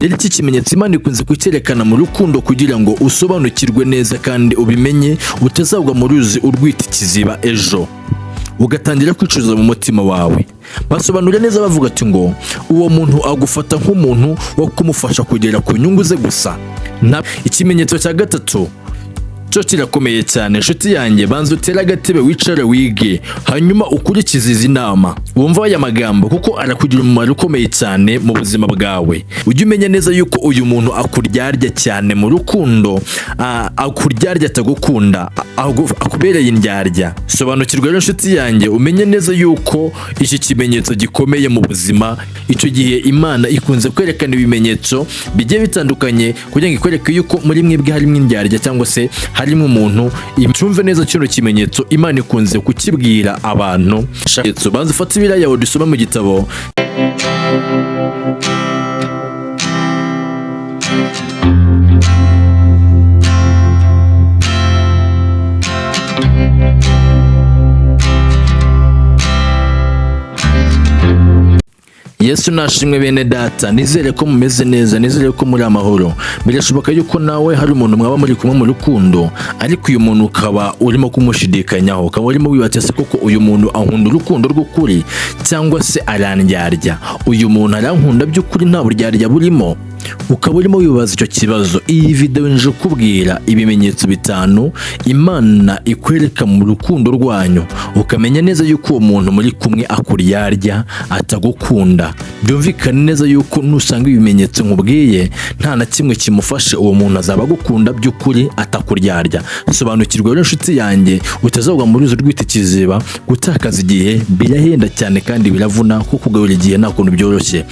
Rero iki kimenyetso Imana ikunze kucyerekana mu rukundo kugira ngo usobanukirwe neza kandi ubimenye utazagwa mu ruzi urwita ikiziba ejo ugatangira kwicuza mu mutima wawe. Basobanura neza bavuga ati ngo uwo muntu agufata nk'umuntu wo kumufasha kugera ku nyungu ze gusa. Ikimenyetso cya gatatu cyo kirakomeye cyane nshuti yanjye, banza utera agatebe wicare wige hanyuma ukurikize izi nama. Wumva aya magambo kuko arakugira umumaro ukomeye cyane mu buzima bwawe. Ujye umenya neza yuko uyu muntu akuryarya cyane mu rukundo, akuryarya atagukunda, akubereye indyarya. Sobanukirwa rero nshuti yanjye, umenye neza yuko iki kimenyetso gikomeye mu buzima. Icyo gihe Imana ikunze kwerekana ibimenyetso bigiye bitandukanye kugira ngo ikwereke yuko muri mwebwe harimo indyarya cyangwa se harimo umuntu. Cyumve neza kino kimenyetso Imana ikunze kukibwira abantu. Banza ufate ibiriya yawe dusoma mu gitabo Yesu nashimwe bene data, nizere ko mumeze neza, nizere ko muri amahoro. Birashoboka yuko nawe hari umuntu mwaba muri kumwe mu rukundo, ariko uyu muntu ukaba urimo kumushidikanyaho, ukaba urimo wibaza se koko uyu muntu ankunda urukundo rw'ukuri cyangwa se arandyarya? Uyu muntu arankunda by'ukuri nta buryarya burimo? Ukaba urimo wibaza icyo kibazo. Iyi video nje kubwira ibimenyetso bitanu Imana ikwereka mu rukundo rwanyu, ukamenya neza yuko uwo muntu muri kumwe akuryarya, atagukunda. Byumvikane neza yuko nusanga ibimenyetso nkubwiye nta na kimwe kimufashe, uwo muntu azaba agukunda by'ukuri, atakuryarya. Sobanukirwa rero nshuti yanjye, utazagwa muri uzo rwita ikiziba. Gutakaza igihe birahenda cyane kandi biravuna, kuko kugaburira igihe nta kuntu byoroshye.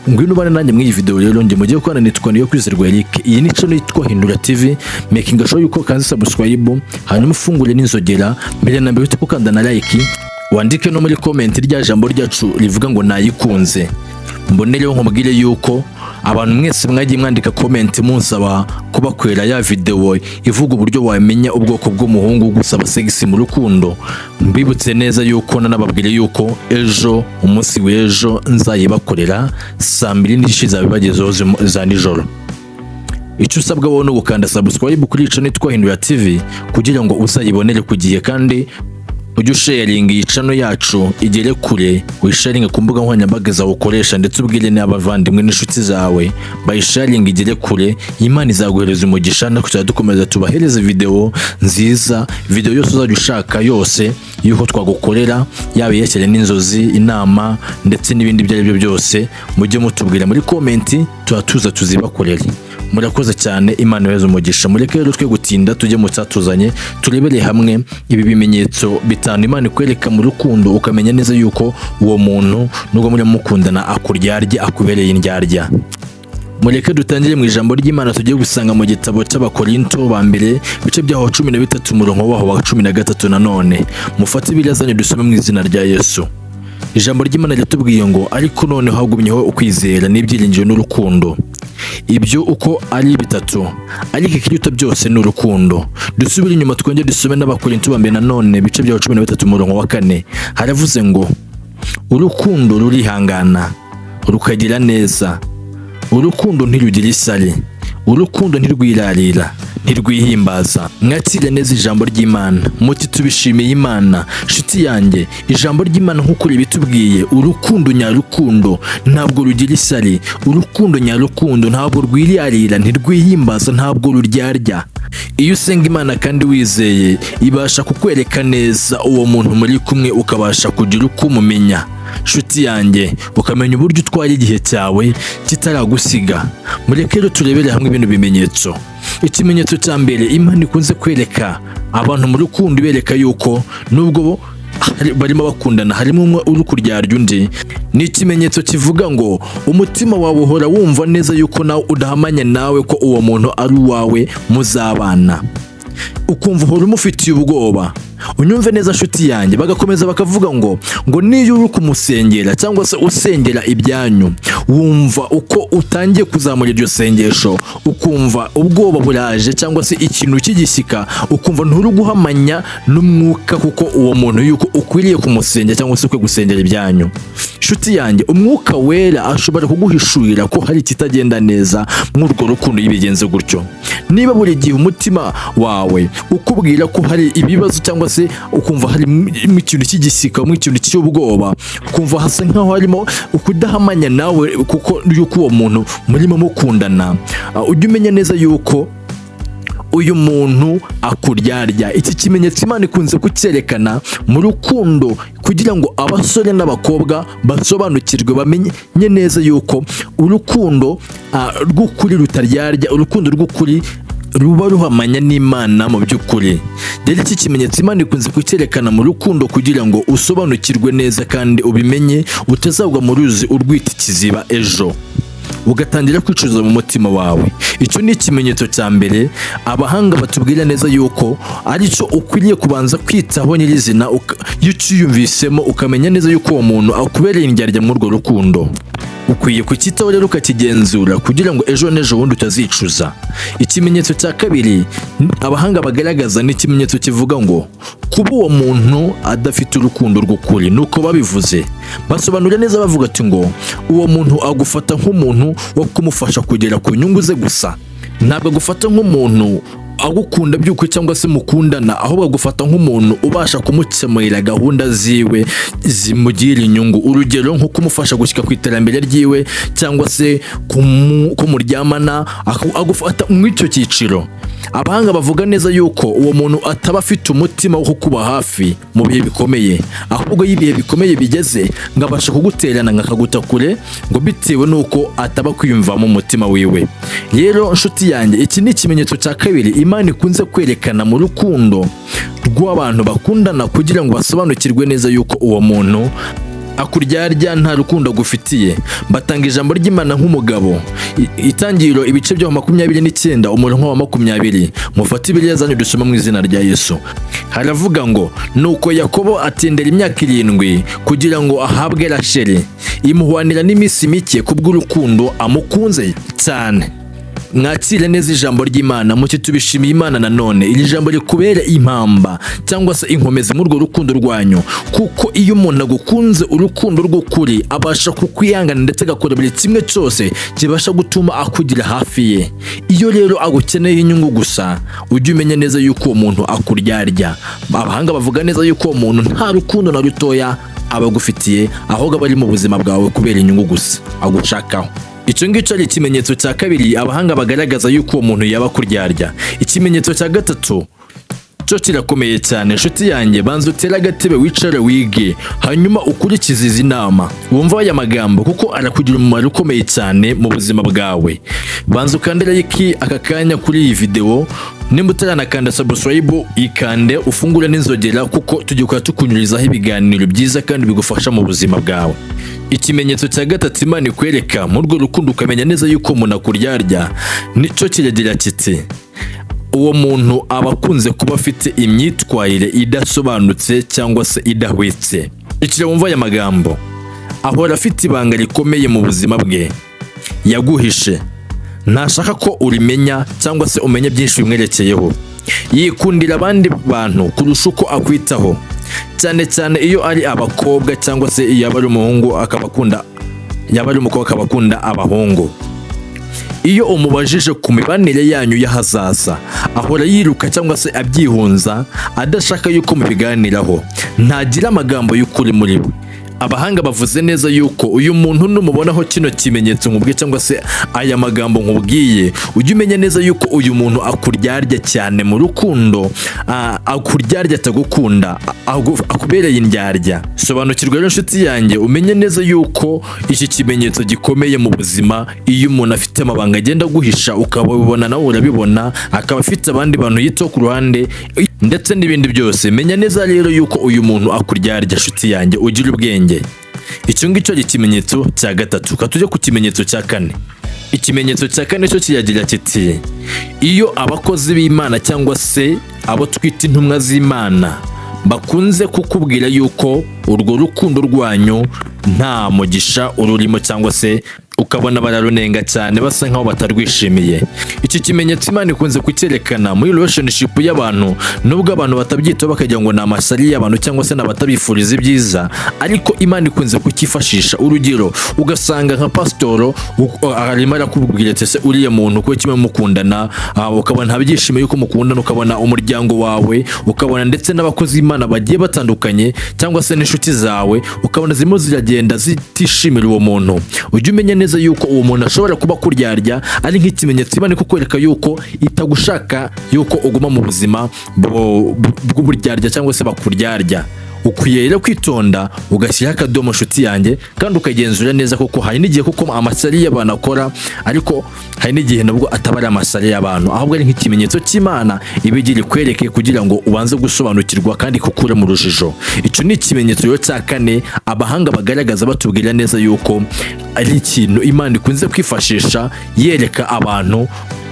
Ngwino ubane nanjye muri iyi video rero, ndi mugiye gukora nitwa niyo kwizerwa Eric. Iyi ni channel yitwa Hindura TV, making sure yuko kanze subscribe hanyuma ufungure n'inzogera. Mbere na mbere ukanda na like, wandike no muri comment rya jambo ryacu rivuga ngo nayikunze. Mbonereho nkubwire yuko abantu mwese mwagiye mwandika comment munsaba kubakwera ya video ivuga uburyo wamenya ubwoko bw'umuhungu gusaba sex mu rukundo. Mbibutse neza yuko nanababwire yuko ejo, umunsi w'ejo, nzayibakorera saa 2 n'igice zabibagezeho za nijoro. Icyo usabwa wowe no gukanda subscribe kuri channel yitwa Hindura TV kugira ngo uzayibonere ku gihe, kandi ujye sharing iyi channel yacu igere kure. Wisharinga ku mbuga nkoranyambaga zawe ukoresha, ndetse ubwire n'abavandimwe n'inshuti zawe bayisharinga igere kure. Imana izaguhereza umugisha, no kuzajya dukomeza tubahereza video nziza, video yose uzajya ushaka yose yuko twagukorera, yaba yeshyire n'inzozi, inama ndetse n'ibindi ibyo aribyo byose. Mujye mutubwira muri comment, tuza tuzibakorera. Murakoze cyane, Imana ibahe umugisha. Mureke rero twe gutinda, tujye mu cyatuzanye turebere hamwe ibi bimenyetso bitanu Imana ikwereka mu rukundo, ukamenya neza yuko uwo muntu nubwo muri mukundana akuryarya, akubereye indyarya. Mureke dutangire mu ijambo ry'Imana tugiye gusanga mu gitabo cy'Abakorinto ba mbere bice byaho 13 umurongo waho wa 13. Nanone mufate ibirazanye dusome mu izina rya Yesu. Ijambo ry'Imana ritubwiye ngo ariko none hagumyeho ukwizera n'ibyiringiro n'urukundo. Ibyo uko ari bitatu, ariko ikiruta byose ni urukundo. Dusubire inyuma twongere dusome n'Abakorinto ba mbere nanone bice byaho 13 umurongo wa 4. Haravuze ngo urukundo rurihangana, rukagira neza, urukundo ntirugira isari, urukundo ntirwirarira, ntirwihimbaza. Mwakire neza ijambo ry'Imana, muti tubishimiye Imana. Nshuti yanjye, ijambo ry'Imana nk'uko ribitubwiye, urukundo nyarukundo ntabwo rugira isari, urukundo nyarukundo ntabwo rwirarira, ntirwihimbaza, ntabwo ruryarya. Iyo usenga Imana kandi wizeye, ibasha kukwereka neza uwo muntu muri kumwe, ukabasha kugira uko umumenya. Nshuti yanjye, ukamenya uburyo utwara igihe cyawe kitaragusiga. Mureke rero turebere hamwe ibintu bimenyetso. Ikimenyetso cya mbere Imana ikunze kwereka abantu mu rukundo, ibereka yuko nubwo barimo bakundana harimo umwe uri kuryarya undi. Ni ikimenyetso kivuga ngo umutima wawe uhora wumva neza yuko nawe udahamanya nawe ko uwo muntu ari uwawe muzabana. ukumva uhora umufitiye ubwoba. Unyumve neza nshuti yanjye, bagakomeza bakavuga ngo niyo uri kumusengera cyangwa se usengera ibyanyu, wumva uko utangiye kuzamura iryo sengesho, ukumva ubwoba buraje cyangwa se ikintu kigishyika, ukumva nturi guhamanya n'umwuka kuko uwo muntu yuko ukwiriye kumusengera cyangwa se ukwiye gusengera ibyanyu. Nshuti yanjye, umwuka wera ashobora kuguhishurira ko hari ikitagenda neza mw'urwo rukundo yibigenze gutyo. Niba buri gihe umutima wawe ukubwira ko hari ibibazo cyangwa se ukumva hari mu kintu kigisika, mu kintu cy'ubwoba, ukumva hasa nkaho harimo ukudahamanya nawe kuko yuko uwo muntu murimo mukundana, ujye umenya neza yuko uyu muntu akuryarya. Iki kimenyetso Imana ikunze kucyerekana mu rukundo kugira ngo abasore n'abakobwa basobanukirwe, bamenye neza yuko urukundo rw'ukuri rutaryarya, urukundo rw'ukuri ruba ruhamanya n'Imana mu by'ukuri. Rero iki kimenyetso Imana ikunze kucyerekana mu rukundo kugira ngo usobanukirwe neza kandi ubimenye, utazagwa mu ruzi urwita ikiziba ejo ugatangira kwicuza mu mutima wawe. Icyo ni ikimenyetso cya mbere abahanga batubwira neza yuko ari cyo ukwiriye kubanza kwitaho nyirizina. Iyo ucyiyumvisemo ukamenya neza yuko uwo muntu akubereye indyarya muri urwo rukundo, ukwiye kucyitaho rero ukakigenzura kugira ngo ejo n'ejo bundi utazicuza. Ikimenyetso cya kabiri abahanga bagaragaza ni ikimenyetso kivuga ngo kuba uwo muntu adafite urukundo rw'ukuri. Nuko babivuze basobanura neza bavuga ati ngo uwo muntu agufata nk'umuntu wo kumufasha kugera ku nyungu ze gusa, ntabwo agufata nk'umuntu agukunda by'ukuri cyangwa se mukundana, ahubwo agufata nk'umuntu ubasha kumukemurira gahunda ziwe zimugira inyungu. Urugero nko kumufasha gushyika ku iterambere ryiwe cyangwa se kumuryamana, agufata mw'icyo cyiciro. Abahanga bavuga neza yuko uwo muntu ataba afite umutima wo kuba hafi mu bihe bikomeye, ahubwo y'ibihe bikomeye bigeze ngo abasha kuguterana nkakaguta kure, ngo bitewe nuko ataba kwiyumvamo umutima wiwe. Rero nshuti yanjye, iki ni ikimenyetso cya kabiri Imana ikunze kwerekana mu rukundo rw'abantu bakundana kugira ngo basobanukirwe neza yuko uwo muntu akuryarya, nta rukundo agufitiye. Batanga ijambo ry'Imana nk'umugabo, Itangiriro ibice bya 29 umurongo wa 20. Mufate Bibiliya zanyu dusoma mu izina rya Yesu. Haravuga ngo nuko Yakobo atendera imyaka 7 kugira ngo ahabwe Rasheli, imuhwanira n'iminsi mike kubw'urukundo amukunze cyane. Mwakire neza ijambo ry'Imana, mucyo tubishimiye Imana. Nanone iri jambo rikubere impamba cyangwa se inkomezi muri urwo rukundo rwanyu, kuko iyo umuntu agukunze urukundo rw'ukuri abasha kukwihangana ndetse agakora buri kimwe cyose kibasha gutuma akugira hafi ye. Iyo rero agukeneye inyungu gusa, ujye umenya neza yuko uwo muntu akuryarya. Abahanga bavuga neza yuko uwo muntu nta rukundo na rutoya abagufitiye, ahubwo bari mu buzima bwawe kubera inyungu gusa agushakaho. Icyo ngicyo ari ikimenyetso cya kabiri abahanga bagaragaza yuko uwo muntu yaba akuryarya. Ikimenyetso cya gatatu cyo kirakomeye cyane. Nshuti yanjye, banza utere agatebe wicare wige, hanyuma ukurikize izi nama, wumva aya magambo kuko arakugira umumaro ukomeye cyane mu buzima bwawe. Banza ukandira iki aka kanya kuri iyi video, nimba utaranakanda subscribe ikande, ufungure n'inzogera kuko tujya tukunyurizaho ibiganiro byiza kandi bigufasha mu buzima bwawe. Ikimenyetso cya gatatu Imana ikwereka muri urwo rukundo ukamenya neza yuko umuntu akuryarya, nicyo kiragira kiti uwo muntu aba akunze kuba afite imyitwarire idasobanutse cyangwa se idahwitse. Ikira wumva aya magambo, ahora afite ibanga rikomeye mu buzima bwe yaguhishe, ntashaka ko urimenya cyangwa se umenya byinshi bimwerekeyeho. Yikundira abandi bantu kurusha uko akwitaho, cyane cyane iyo ari abakobwa cyangwa se iyo ari umuhungu akabakunda, yaba ari umukobwa akabakunda abahungu. Iyo umubajije ku mibanire yanyu y'ahazaza, ahora yiruka cyangwa se abyihunza, adashaka yuko mubiganiraho, ntagira amagambo y'ukuri muri we. Abahanga bavuze neza yuko uyu muntu numubonaho kino kimenyetso nkubwiye cyangwa se aya magambo nkubwiye, ujye umenya neza yuko uyu muntu akuryarya cyane mu rukundo, akuryarya atagukunda, akubereye indyarya. Sobanukirwa rero nshuti yanjye, umenye neza yuko iki kimenyetso gikomeye mu buzima. Iyo umuntu afite amabanga agenda guhisha, ukabibona nawe urabibona, akaba afite abandi bantu yitaho ku ruhande ndetse n'ibindi byose, menya neza rero yuko uyu muntu akuryarya nshuti yanjye, ugira ubwenge. Icyo ngicyo ari ikimenyetso cya gatatu. Katujye ku kimenyetso cya kane. Ikimenyetso cya kane cyo kiyagira kiti iyo abakozi b'Imana cyangwa se abo twita intumwa z'Imana bakunze kukubwira yuko urwo rukundo rwanyu nta mugisha ururimo cyangwa se ukabona bararunenga cyane basa nkaho batarwishimiye. Iki kimenyetso Imana ikunze kucyerekana muri relationship y'abantu, nubwo abantu batabyitaho bakagira ngo ni amasari y'abantu cyangwa se n'abatabifuriza ibyiza, ariko Imana ikunze kukifashisha. Urugero ugasanga nka pasitoro arimo arakubwira ati se uriye muntu ko kimwe mukundana, ukabona ntabyishimiye yuko mukundana, ukabona umuryango wawe, ukabona ndetse n'abakozi b'Imana bagiye batandukanye cyangwa se n'inshuti zawe, ukabona zirimo ziragenda zitishimira uwo muntu. Ujye umenya neza yuko uwo muntu ashobora kuba akuryarya, ari nk'ikimenyetso Imana kukwereka yuko itagushaka yuko uguma mu buzima bw'uburyarya cyangwa se bakuryarya. Ukwiye rero kwitonda ugashyiraho akadomo nshuti yanjye, kandi ukagenzura neza kuko hari n'igihe kuko amasari y'abantu akora, ariko hari n'igihe nabwo ataba ari amasari y'abantu, ahubwo ari nk'ikimenyetso cy'Imana ibigira ikwereke kugira ngo ubanze gusobanukirwa kandi kukure mu rujijo. Icyo ni ikimenyetso rero cya kane abahanga bagaragaza batubwira neza yuko ari ikintu Imana ikunze kwifashisha yereka abantu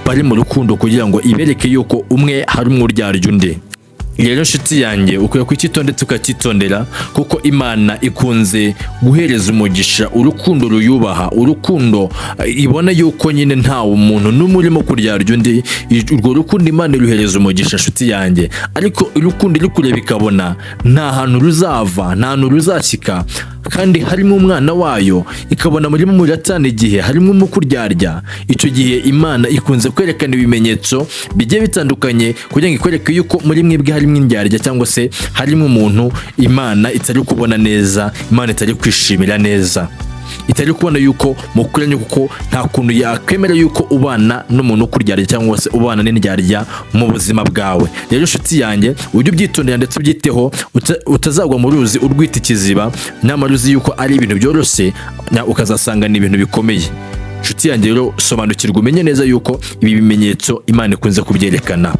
bari mu rukundo kugira ngo ibereke yuko umwe hari umwuryarya undi. Rero nshuti yanjye ukwiye kucyitondera tukacyitondera, kuko Imana ikunze guhereza umugisha urukundo ruyubaha, urukundo ibona yuko nyine nta umuntu n'umwe urimo kuryarya undi. Urwo rukundo Imana iruhereza umugisha nshuti yanjye, ariko urukundo iri kureba ikabona nta hantu ruzava, nta hantu ruzashyika, kandi harimo umwana wayo, ikabona murimo muratana igihe harimo umukuryarya. Icyo gihe Imana ikunze kwerekana ibimenyetso bigiye bitandukanye kugira ngo ikwereke yuko muri mwebwe harimo indyarya cyangwa se harimo umuntu Imana itari kubona neza, Imana itari kwishimira neza, itari kubona yuko mukuranye, kuko nta kuntu yakwemera yuko ubana n'umuntu ukuryarya cyangwa se ubana n'indyarya mu buzima bwawe. Rero nshuti yanjye ujye ubyitondera ndetse ubyiteho, utazagwa mu ruzi urwita ikiziba, nyamara uzi yuko ari ibintu byoroshye ukazasanga ni ibintu bikomeye. Nshuti yanjye rero sobanukirwa, umenye neza yuko ibi bimenyetso Imana ikunze kubyerekana.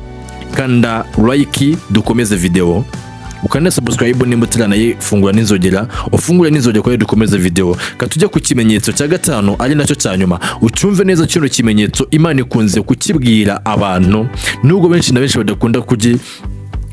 Kanda like dukomeze video, ukanda subscribe nimba utarayifungura n'inzogera, ufungure n'inzogera kugira dukomeze video. Katujya ku kimenyetso cya gatanu ari nacyo cya nyuma. Ucumve neza kino kimenyetso Imana ikunze kukibwira abantu, nubwo benshi na benshi badakunda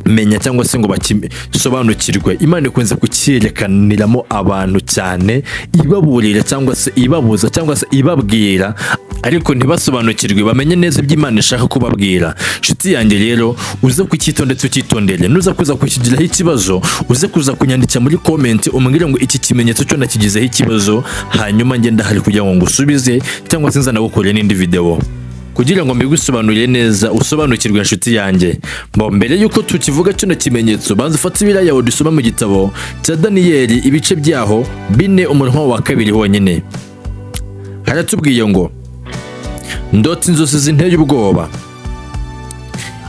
menya cyangwa se ngo bakisobanukirwe. Imana ikunze kucyerekaniramo abantu cyane, ibaburira cyangwa se ibabuza cyangwa se ibabwira, ariko ntibasobanukirwe bamenye neza ibyo Imana ishaka kubabwira. Nshuti yanjye rero uze kucyitondera ukitondere, nuza kuza kukigiraho ikibazo uze kuza kunyandikira muri comment umbwire ngo iki kimenyetso cyo nakigizeho ikibazo, hanyuma ngenda hari kugira ngo ngusubize cyangwa se nzana gukorera n'indi video kugira ngo mbigusobanurire neza usobanukirwe. Nshuti yanjye, mbere yuko tukivuga kino kimenyetso, banza ufate ibira yawe dusoma mu gitabo cya Daniyeli ibice byaho 4 umurongo wa 2 honyine. Haratubwiye ngo ndota inzozi zinteye ubwoba,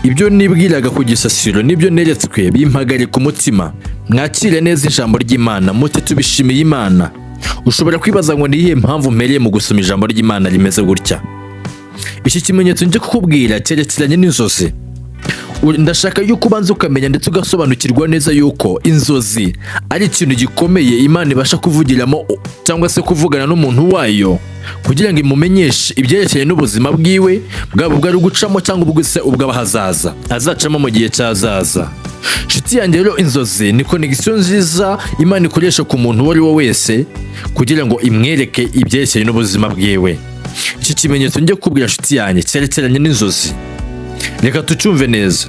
ibyo nibwiraga ku gisasiro nibyo neretswe bimpagarika umutima. Mwakire neza ijambo ry'Imana muti tubishimiye Imana. Ushobora kwibaza ngo niyihe mpamvu mpereye mu gusoma ijambo ry'Imana rimeze gutya. Iki kimenyetso nje kukubwira cyerekeranye n'inzozi. Ndashaka yuko ubanza ukamenya ndetse ugasobanukirwa neza yuko inzozi ari ikintu gikomeye Imana ibasha kuvugiramo cyangwa se kuvugana n'umuntu wayo kugira ngo imumenyeshe ibyerekeye n'ubuzima bwiwe, bwaba bwari gucamo cyangwa ubwise ubw'abahazaza azacamo mu gihe cyazaza. Nshuti yanjye rero inzozi ni connection nziza Imana ikoresha ku muntu uwo ari we wese kugira ngo imwereke ibyerekeye n'ubuzima bwiwe. Iki kimenyetso ngiye kukubwira nshuti yanjye cyerekeranye n'inzozi, reka tucyumve neza.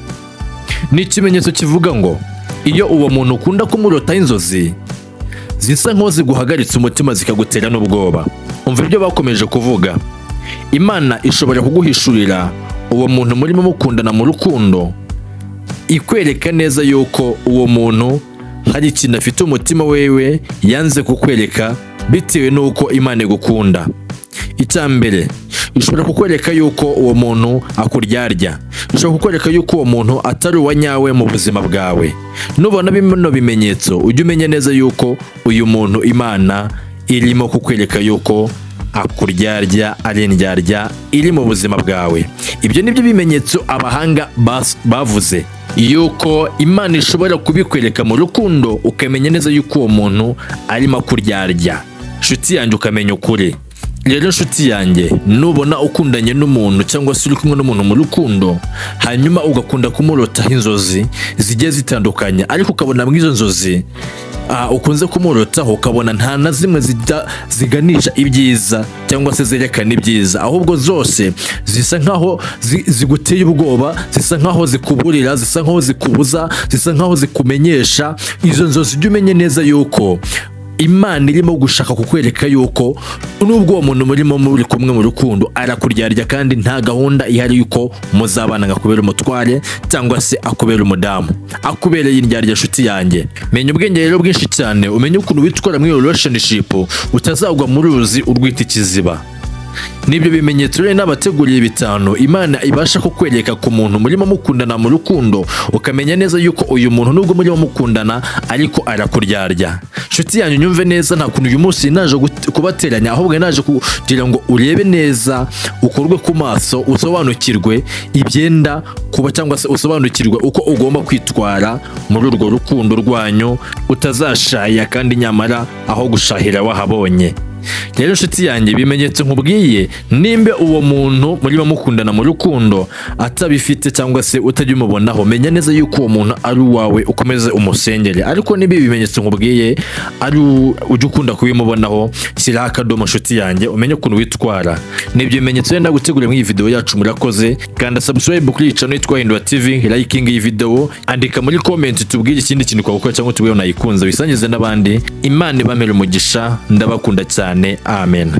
Ni ikimenyetso kivuga ngo iyo uwo muntu ukunda kumurota inzozi zisa nko ziguhagaritse umutima zikagutera n'ubwoba. Umva ibyo bakomeje kuvuga. Imana ishobora kuguhishurira uwo muntu murimo mukundana mu rukundo, ikwereka neza yuko uwo muntu hari ikintu afite umutima wewe yanze kukwereka bitewe n'uko Imana igukunda. Icyambere, ishobora kukwereka yuko uwo muntu akuryarya, ishobora kukwereka yuko uwo muntu atari uwa nyawe mu buzima bwawe. Nubona bino bimenyetso ujye umenya neza yuko uyu muntu Imana irimo kukwereka yuko akuryarya, ari indyarya iri mu buzima bwawe. Ibyo nibyo bimenyetso abahanga bavuze yuko Imana ishobora kubikwereka mu rukundo, ukamenya neza yuko uwo muntu arimo kuryarya. Nshuti yanjye ukamenya ukuri, Rero nshuti yanjye, nubona ukundanye n'umuntu cyangwa se uri kumwe n'umuntu mu rukundo, hanyuma ugakunda kumurotaho inzozi zigiye zitandukanye, ariko ukabona mu izo nzozi ukunze kumurotaho ukabona nta na zimwe ziganisha ibyiza cyangwa se zerekana ibyiza, ahubwo zose zisa nkaho ziguteye ubwoba, zisa nkaho zikuburira, zisa nkaho zikubuza, zisa nkaho zikumenyesha. Izo nzozi jya umenye neza yuko Imana irimo gushaka kukwereka yuko nubwo uwo muntu muri kumwe mu rukundo arakuryarya, kandi nta gahunda ihari yuko muzabana akubera umutware cyangwa se akubera umudamu, akubereye indyarya. Nshuti yanjye, menya ubwenge rero bwinshi cyane, umenye ukuntu witwara muri relationship utazagwa mu ruzi urwita ikiziba. Nibyo bimenyetso rero n'abateguriye bitanu Imana ibasha kukwereka ku muntu murimo mukundana mu rukundo, ukamenya neza yuko uyu muntu nubwo murimo mukundana ariko arakuryarya. Nshuti yanyu, nyumve neza, nta kuntu uyu munsi naje kubateranya, ahubwo naje kugira ngo urebe neza, ukorwe ku maso, usobanukirwe ibyenda kuba cyangwa se usobanukirwe uko ugomba kwitwara muri urwo rukundo rwanyu, utazashaya kandi nyamara aho gushahira wahabonye. Rero nshuti yanjye, ibimenyetso nkubwiye, nimbe uwo muntu murimo mukundana mu rukundo atabifite cyangwa se utajya umubonaho, menya neza yuko uwo muntu ari uwawe, ukomeze umusengere. Ariko niba ibimenyetso nkubwiye ari ujya ukunda kubimubonaho, shyiraho akadomo nshuti yanjye, umenye ukuntu witwara. Nibyo bimenyetso yenda gutegura muri iyi video yacu. Murakoze, kanda subscribe kuri channel yitwa Hindura TV, liking iyi video, andika muri comment tubwire ikindi kintu kwa gukora cyangwa tubwire unayikunze, bisangize n'abandi. Imana ibamere umugisha, ndabakunda cyane. Amen.